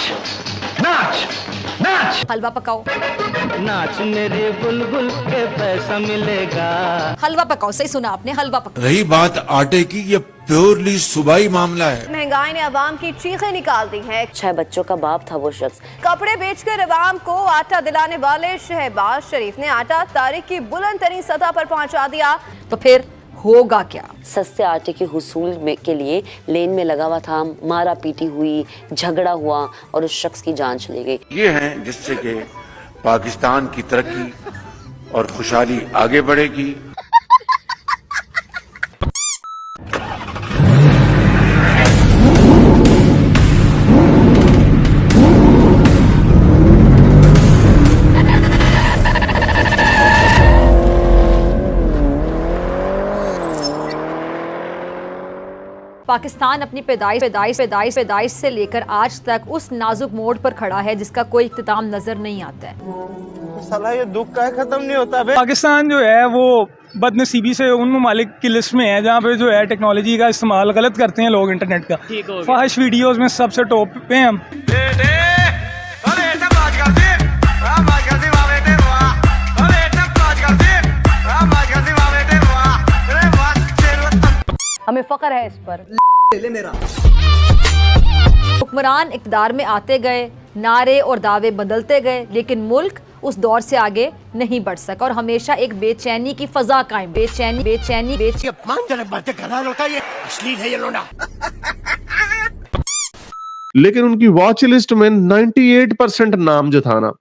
नाच नाच हलवा पकाओ, नाच मेरे बुलबुल के पैसा मिलेगा। हलवा पकाओ, सही सुना आपने, हलवा पकाओ। रही बात आटे की, ये प्योरली सुबाई मामला है। महंगाई ने अवाम की चीखें निकाल दी हैं। 6 बच्चों का बाप था वो शख्स। कपड़े बेचकर अवाम को आटा दिलाने वाले शहबाज शरीफ ने आटा तारीख की बुलंद तरीन सतह पर पहुंचा दिया। तो फिर होगा क्या? सस्ते आटे के हुसूल में के लिए लेन में लगा हुआ था, मारा पीटी हुई, झगड़ा हुआ और उस शख्स की जान चली गई। ये हैं जिससे कि पाकिस्तान की तरक्की और खुशहाली आगे बढ़ेगी। पाकिस्तान अपनी पैदाइश से लेकर आज तक उस नाजुक मोड़ पर खड़ा है जिसका कोई इख्तिताम नजर नहीं आता है। साला ये दुख का खत्म नहीं होता बे। पाकिस्तान जो है वो बदनसीबी से उन ममालिक की लिस्ट में है जहाँ पे जो है टेक्नोलॉजी का इस्तेमाल गलत करते हैं लोग, इंटरनेट का। फाहिश वीडियोस में सबसे टॉप पे हम। हमें फख्र है इस पर। हुक्मरान इक़्तिदार में आते गए, नारे और दावे बदलते गए, लेकिन मुल्क उस दौर से आगे नहीं बढ़ सका और हमेशा एक बेचैनी की फजा कायम। बेचैनी बातें कर रहा है, ये अश्लील है ये लोना। लेकिन उनकी वॉच लिस्ट में 98% नाम जो था ना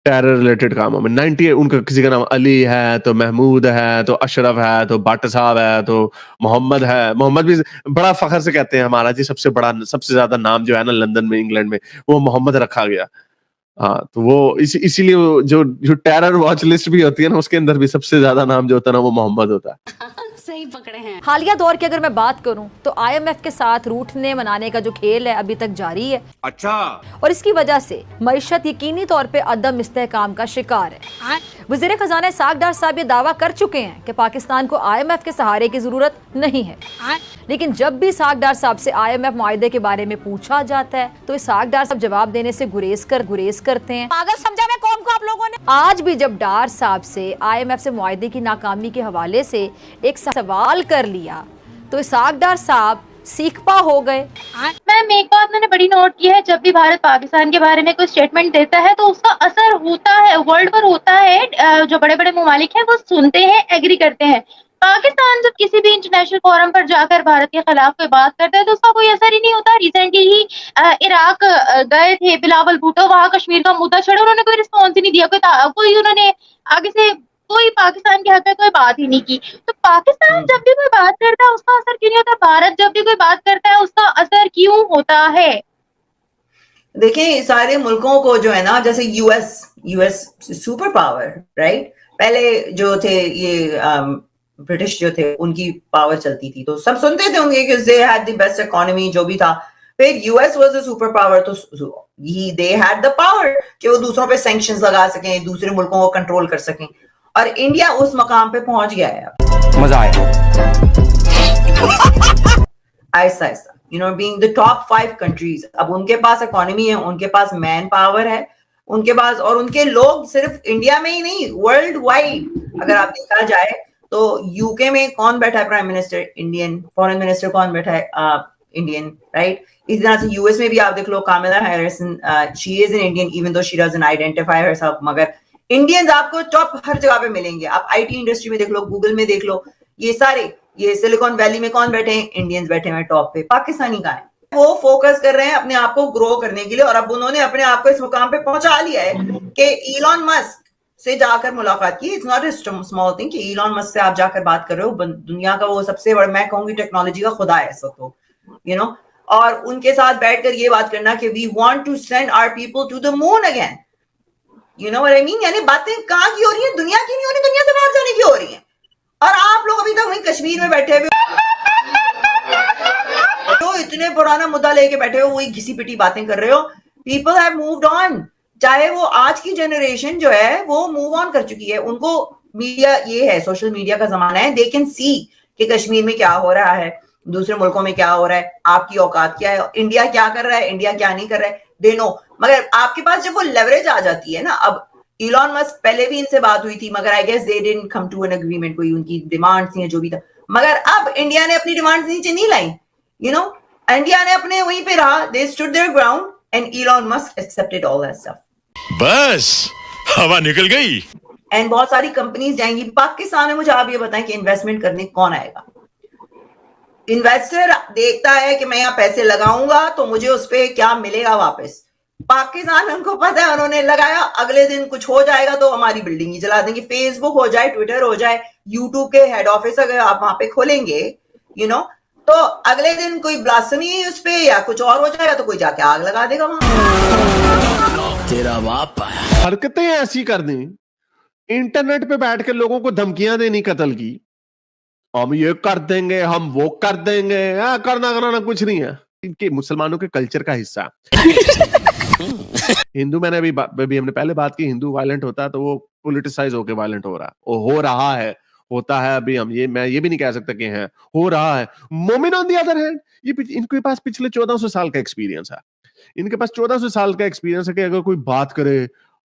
टेरर रिलेटेड कामों में, 98 उनका किसी का नाम अली है, तो महमूद है, तो अशरफ है, तो भट्ट साहब है, तो मोहम्मद है। मोहम्मद भी बड़ा फखर से कहते हैं हमारा जी सबसे ज्यादा नाम जो है ना लंदन में, इंग्लैंड में, वो मोहम्मद रखा गया। हाँ, तो वो इसीलिए जो टेरर वॉच लिस्ट भी होती है ना, उसके अंदर भी सबसे ज्यादा नाम जो होता है ना वो मोहम्मद होता है। सही पकड़े हैं। हालिया दौर की अगर मैं बात करूं तो IMF के साथ रूठने मनाने का जो खेल है अभी तक जारी है। अच्छा। और इसकी वजह से मईशत यकीनी तौर पे अदम इस्तेहकाम का शिकार है। वज़ीर ख़ज़ाना इसहाक डार साहब ये दावा कर चुके हैं कि पाकिस्तान को IMF के सहारे की जरूरत नहीं है, लेकिन जब भी इसहाक डार साहब से IMF मुआहदे के बारे में पूछा जाता है तो इसहाक डार साहब जवाब देने से गुरेज करते हैं। पागल समझा मैं कौन को आप लोगों ने? आज भी जब डार साहब से IMF से मुआहदे की नाकामी के हवाले से एक सवाल कर लिया तो इसहाक डार साहब सीखपा हो गए। मैम एक बात मैंने बड़ी नोट की है, जब भी भारत पाकिस्तान के बारे में कोई स्टेटमेंट देता है तो उसका असर होता है, वर्ल्ड पर होता है। जो बड़े बड़े ममालिक हैं वो सुनते हैं, एग्री करते हैं। पाकिस्तान जब किसी भी इंटरनेशनल फोरम पर जाकर भारत के खिलाफ कोई बात करता है तो उसका कोई असर ही नहीं होता। रिसेंटली ही इराक गए थे बिलावल भुट्टो, वहां कश्मीर का मुद्दा छड़ा, उन्होंने कोई रिस्पॉन्स ही नहीं दिया, कोई उन्होंने आगे से कोई पाकिस्तान के हक में कोई बात ही नहीं की। तो पाकिस्तान जब भी कोई बात करता है उसका असर क्यों नहीं होता? भारत जब भी कोई बात करता है उसका असर क्यों होता है? देखिए सारे मुल्कों को जो है ना, जैसे यूएस सुपर पावर, राइट, पहले जो थे ये ब्रिटिश जो थे उनकी पावर चलती थी तो सब सुनते थे उनके कि they had the best economy, जो भी था। फिर US was a super power, तो दे हैड द पावर कि वो दूसरों पे सैंक्शंस लगा सकें, दूसरे मुल्कों को कंट्रोल कर सकें, और इंडिया उस मकाम पे पहुंच गया है। मजा आया Aahista Aahista, being the top 5 countries. अब उनके पास इकोनॉमी है, उनके पास मैन पावर है, उनके पास, और उनके लोग सिर्फ इंडिया में ही नहीं, वर्ल्ड वाइड अगर आप देखा जाए तो यूके में कौन बैठा है prime minister? Indian. Foreign minister कौन बैठा है? Indian, right. इसी तरह से यूएस में भी आप देख लो, Kamala Harris, she is an Indian even though she doesn't identify herself, मगर इंडियंस आपको टॉप हर जगह पे मिलेंगे। आप आईटी इंडस्ट्री में देख लो, गूगल में देख लो, ये सिलिकॉन वैली में कौन बैठे हैं? इंडियंस बैठे हैं टॉप पे। पाकिस्तानी कहाँ है? वो फोकस कर रहे हैं अपने आप को ग्रो करने के लिए, और अब उन्होंने अपने आप को इस मुकाम पे पहुंचा लिया है कि इलॉन मस्क से जाकर मुलाकात की। It's not a small thing कि इलॉन मस्क से आप जाकर बात कर रहे हो। दुनिया का वो सबसे बड़ा, मैं कहूंगी टेक्नोलॉजी का खुदा है इस वक्त, और उनके साथ बैठकर ये बात करना कि we want to send our people to the moon again. You know what I mean? यानी बातें कहाँ की हो रही है? दुनिया की नहीं हो रही, दुनिया से बाहर जाने की हो रही है, और आप लोग अभी तक वहीं कश्मीर में बैठे हुए तो इतने पुराना मुद्दा लेके बैठे हो, वही घिसी पिटी बातें कर रहे हो। People have moved on. चाहे वो आज की जनरेशन जो है वो मूव ऑन कर चुकी है, उनको मीडिया, ये है सोशल मीडिया का जमाना है, दे कैन सी कि कश्मीर में क्या हो रहा है, दूसरे मुल्कों में क्या हो रहा है, आपकी औकात क्या है, इंडिया क्या कर रहा है, इंडिया क्या नहीं कर रहा है। They know. मगर आपके पास जब वो लेवरेज आ जाती है ना, अब इलॉन मस्क, पहले भी इनसे बात हुई थी मगर I guess they didn't come to an agreement, कोई उनकी डिमांड्स नहीं है जो भी था। मगर अब इंडिया ने अपनी डिमांड्स नीचे नहीं लाई, यू नो, इंडिया ने अपने वहीं पे रहा, they stood their ground and Elon Musk accepted all that stuff. बस हवा निकल गई एंड बहुत सारी कंपनीज जाएंगी पाकिस्तान में। मुझे आप ये बताएं कि इन्वेस्टमेंट करने कौन आएगा? इन्वेस्टर देखता है कि मैं यहाँ पैसे लगाऊंगा तो मुझे उस पर क्या मिलेगा वापस। पाकिस्तान में उनको पता है, उन्होंने लगाया, अगले दिन कुछ हो जाएगा तो हमारी बिल्डिंग ही जला देंगे। फेसबुक हो जाए, ट्विटर हो जाए, यूट्यूब के हेड ऑफिस अगर आप वहां पे खोलेंगे, यू नो, तो अगले दिन कोई ब्लास्फेमी उस पे या कुछ और हो जाएगा तो कोई जाके आग लगा देगा वहां। तेरा बाप हरकतें ऐसी कर दी, इंटरनेट पे बैठ के लोगों को धमकियां देनी कत्ल की, हम ये कर देंगे, हम वो कर देंगे, करना कराना कुछ नहीं है, इनके मुसलमानों के कल्चर का हिस्सा। हिंदू, मैंने अभी हमने पहले बात की, हिंदू वायलेंट होता है तो वो पॉलिटिसाइज होके वायलेंट हो रहा है, वो हो रहा है, होता है अभी। मैं ये भी नहीं कह सकता कि है, हो रहा है। मोमिन ऑन द अदर हैंड, ये इनके पास पिछले 1400 साल का एक्सपीरियंस है। इनके पास 1400 साल का एक्सपीरियंस है कि अगर कोई बात करे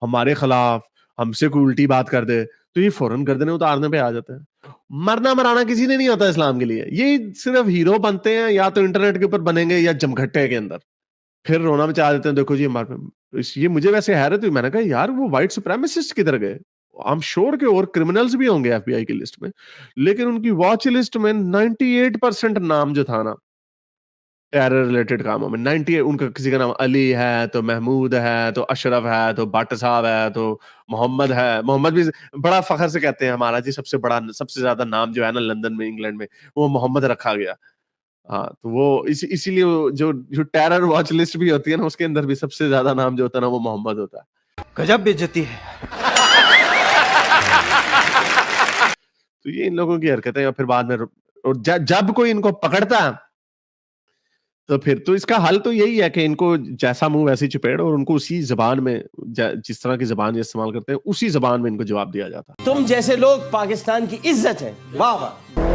हमारे खिलाफ, हमसे कोई उल्टी बात कर दे तो ये फौरन गर्दनें उतारने पे आ जाते हैं। मरना मराना किसी ने नहीं आता इस्लाम के लिए, ये सिर्फ हीरो बनते हैं या तो इंटरनेट के ऊपर बनेंगे या जमघट्टे के अंदर, फिर रोना मचा देते हैं, देखो जी ये मुझे वैसे हैरत हुई, मैंने कहा यार वो व्हाइट सुप्रीमेसिस्ट किधर गए? आई एम श्योर के और क्रिमिनल्स भी होंगे एफबीआई की लिस्ट में, लेकिन उनकी वॉच लिस्ट में 98% नाम जो था ना टेरर रिलेटेड कामों में, 98, उनका किसी का नाम अली है, तो महमूद है, तो अशरफ है, तो भट्ट साहब है, तो मोहम्मद है। मोहम्मद भी बड़ा फखर से कहते हैं हमारा जी सबसे ज्यादा नाम जो है ना लंदन में, इंग्लैंड में, वो मोहम्मद रखा गया। हाँ, तो वो इसीलिए जो टेरर वॉच लिस्ट भी होती है ना, उसके अंदर भी सबसे ज्यादा नाम जो होता है ना वो मोहम्मद होता है। गजब बेइज्जती है। तो ये इन लोगों की हरकतें, और फिर बाद में और जब कोई इनको पकड़ता तो फिर तो इसका हल तो यही है कि इनको जैसा मुंह वैसी चपेड़, और उनको उसी जबान में, जिस तरह की जबान ये इस्तेमाल करते हैं उसी जबान में इनको जवाब दिया जाता है। तुम जैसे लोग पाकिस्तान की इज्जत है। वाह वाह।